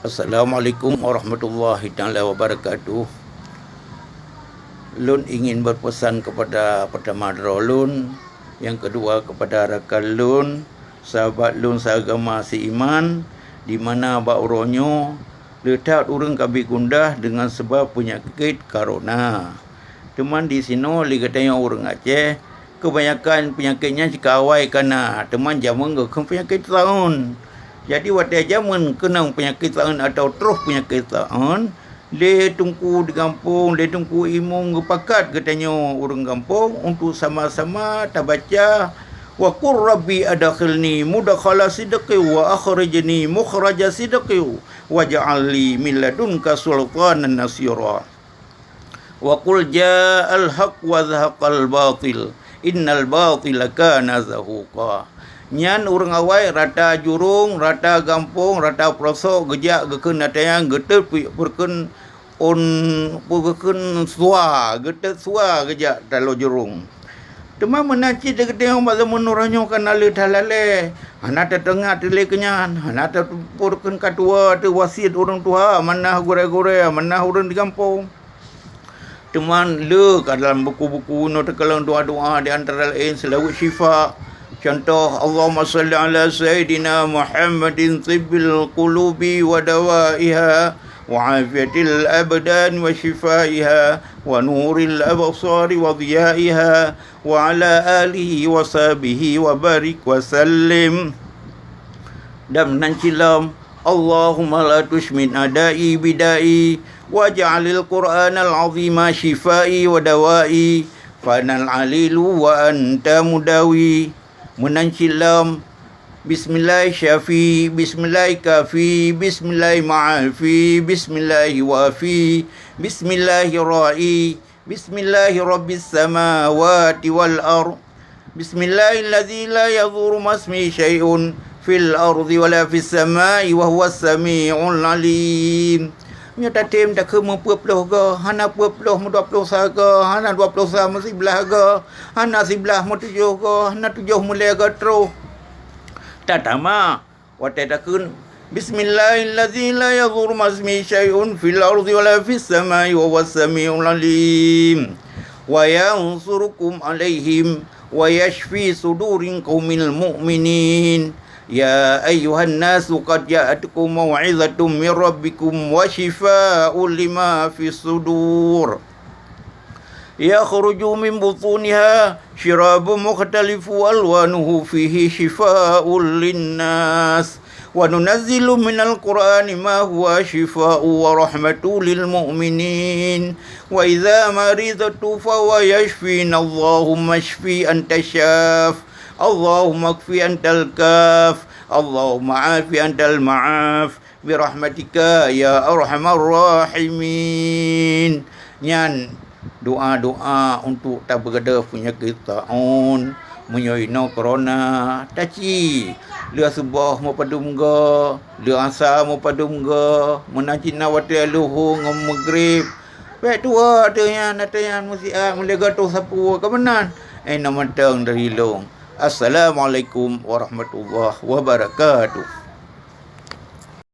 Assalamualaikum warahmatullahi taala wabarakatuh. Lun ingin berpesan kepada pertama Lun, yang kedua kepada rakan Lun, sahabat Lun seagama seiman, di mana bauronyo letak urang kabi gundah dengan sebab penyakit corona. Teman di sini ligatnya orang Aceh, kebanyakan penyakitnya jika awai kena teman jaman ke penyakit tahun. Jadi waktu zaman kena penyakit tahun atau terus penyakit tahun, dia tunggu di kampung, dia tunggu imung gepakat katanya orang kampung untuk sama-sama tabaca wa qur rabbi adkhilni mudkhala sidqi wa akhrijni mukhraja sidqi waj'al li min ladunka sultanan nasira wa qul ja'al haqq wa zahaqal batil innal batila kana zahuqa. Nyan urang awai rata jurung, rata gampung, rata pelosok gejak geken natayang getet perken on perken sua, getet sua gejak dalam jurung. Tema menaci de gede hom bala menuranyo kan ale talale. Hana tetengah tele kenyan, hana perken katua tu wasiat orang tua, manah gore-gore, manah urang di kampung. Teman le dalam buku-buku no terkelang doa-doa di antara lain selawat syifa. Contoh Allahumma salli ala Sayyidina Muhammadin tibbil qulubi wa dawaiha wa afiyatil abdan wa shifaiha wa nuril absari wa dhiyaiha wa ala alihi wa sahbihi wa barik wa sallim. Dan nancilam Allahumma la tushmin adai bidai waj'alil Qur'anal azima shifai wa dawai fanal alilu wa anta mudawi. Menancilam bismillah syafi, bismillah kafi, bismillah ma'afi, bismillah wafi, bismillah ra'i, bismillah rabbis samawati wal ard, bismillahilladzi la yadhurru masmi syai'un fil ardi wala fis samai wa huwas sami'ul alim. Nya tatim tak ke mempuaploh ga hana puaploh mu 20 saga hana 20 sama 11 ga hana 11 mu 7 ga hana 7 mulai ga terus tatama watai takun bismillahilladzi la yadhurru masmi syai'un fil ardi wala fis samai wa huwas sami'ul alim wa yansurukum alaihim wa yashfi sudurin qaumil mu'minin. Ya ayyuhan nasu qad ja'atukum mau'izatum min rabbikum wa shifaa'un lima fis sudur. Yakhruju min butuniha syirabun mukhtalifu alwanuhu fihi shifaa'un linnas. Wa nunazzilu minal qur'ani ma huwa shifaa'un wa rahmatun lil mu'minin. Wa idza maridtu fa huwa yashfina Allahumma shfi anta syaf. Allahumma kfi antal kaf, Allahumma afi antal ma'af, birahmatika ya arhamar rahimin. Nyan doa-doa untuk tak berada penyakit taun, menyoino corona, taci. Lia subah mau padum ga, lia asa mau padum ga, menacina wati aluhu ngam maghrib. Baik tua ada yang mesti mulai gato sapu kebenan. Nama tang dari long. Assalamualaikum warahmatullahi wabarakatuh.